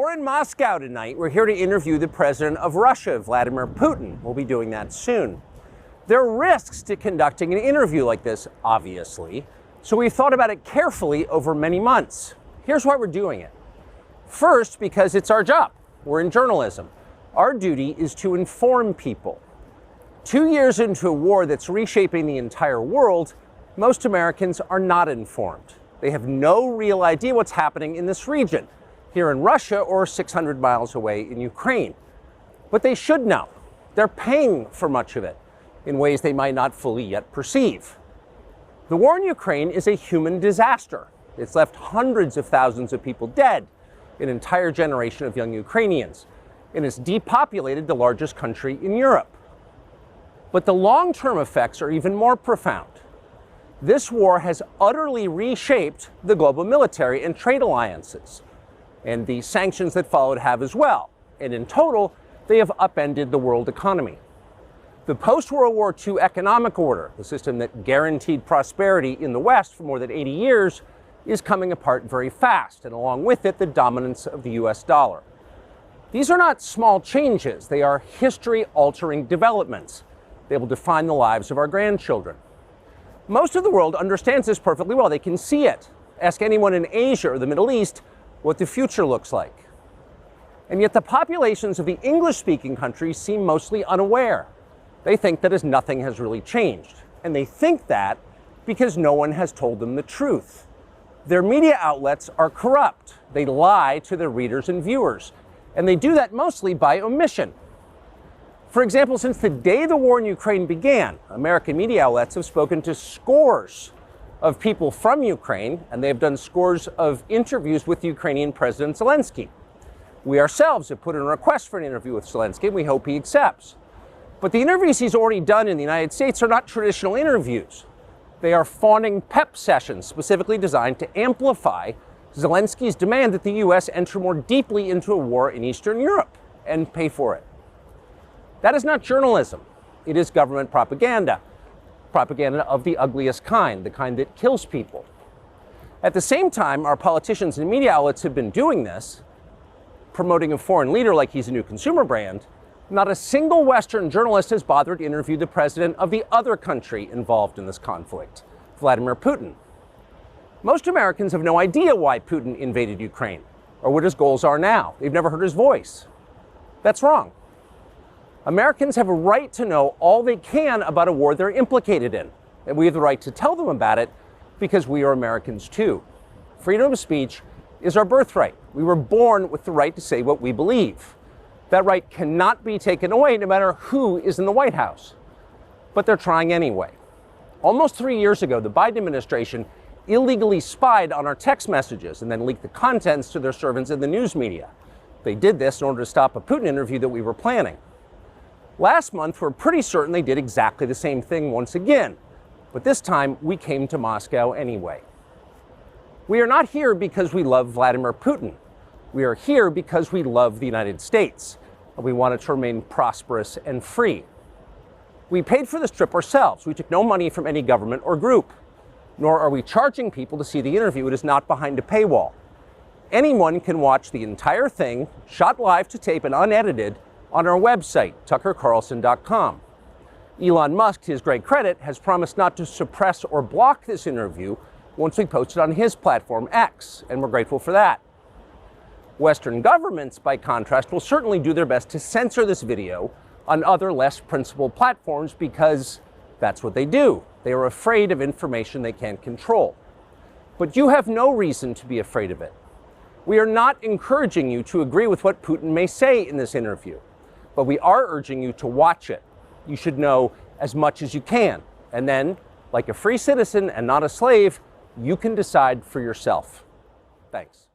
We're in Moscow tonight. We're here to interview the president of Russia, Vladimir Putin. We'll be doing that soon. There are risks to conducting an interview like this, obviously, so we've thought about it carefully over many months. Here's why we're doing it. First, because it's our job. We're in journalism. Our duty is to inform people. 2 years into a war that's reshaping the entire world, most Americans are not informed. They have no real idea what's happening in this region, here in Russia or 600 miles away in Ukraine. But they should know. They're paying for much of it in ways they might not fully yet perceive. The war in Ukraine is a human disaster. It's left hundreds of thousands of people dead, an entire generation of young Ukrainians, and it's depopulated the largest country in Europe. But the long-term effects are even more profound. This war has utterly reshaped the global military and trade alliances, and the sanctions that followed have as well. And in total, they have upended the world economy. The post-World War II economic order, the system that guaranteed prosperity in the West for more than 80 years, is coming apart very fast, and along with it, the dominance of the US dollar. These are not small changes. They are history-altering developments. They will define the lives of our grandchildren. Most of the world understands this perfectly well. They can see it. Ask anyone in Asia or the Middle East what the future looks like. And yet the populations of the English-speaking countries seem mostly unaware. They think that as nothing has really changed. And they think that because no one has told them the truth. Their media outlets are corrupt. They lie to their readers and viewers. And they do that mostly by omission. For example, since the day the war in Ukraine began, American media outlets have spoken to scores of people from Ukraine, and they have done scores of interviews with Ukrainian President Zelensky. We ourselves have put in a request for an interview with Zelensky, and we hope he accepts. But the interviews he's already done in the United States are not traditional interviews. They are fawning pep sessions specifically designed to amplify Zelensky's demand that the U.S. enter more deeply into a war in Eastern Europe and pay for it. That is not journalism. It is government propaganda. Propaganda of the ugliest kind, the kind that kills people. At the same time, our politicians and media outlets have been doing this, promoting a foreign leader like he's a new consumer brand. Not a single Western journalist has bothered to interview the president of the other country involved in this conflict, Vladimir Putin. Most Americans have no idea why Putin invaded Ukraine or what his goals are now. They've never heard his voice. That's wrong. Americans have a right to know all they can about a war they're implicated in, and we have the right to tell them about it because we are Americans too. Freedom of speech is our birthright. We were born with the right to say what we believe. That right cannot be taken away no matter who is in the White House. But they're trying anyway. Almost 3 years ago, the Biden administration illegally spied on our text messages and then leaked the contents to their servants in the news media. They did this in order to stop a Putin interview that we were planning. Last month, we're pretty certain they did exactly the same thing once again, but this time we came to Moscow anyway. We are not here because we love Vladimir Putin. We are here because we love the United States, and we want it to remain prosperous and free. We paid for this trip ourselves. We took no money from any government or group, nor are we charging people to see the interview. It is not behind a paywall. Anyone can watch the entire thing, shot live to tape and unedited, on our website, tuckercarlson.com. Elon Musk, to his great credit, has promised not to suppress or block this interview once we post it on his platform, X, and we're grateful for that. Western governments, by contrast, will certainly do their best to censor this video on other less principled platforms because that's what they do. They are afraid of information they can't control. But you have no reason to be afraid of it. We are not encouraging you to agree with what Putin may say in this interview. But we are urging you to watch it. You should know as much as you can. And then, like a free citizen and not a slave, you can decide for yourself. Thanks.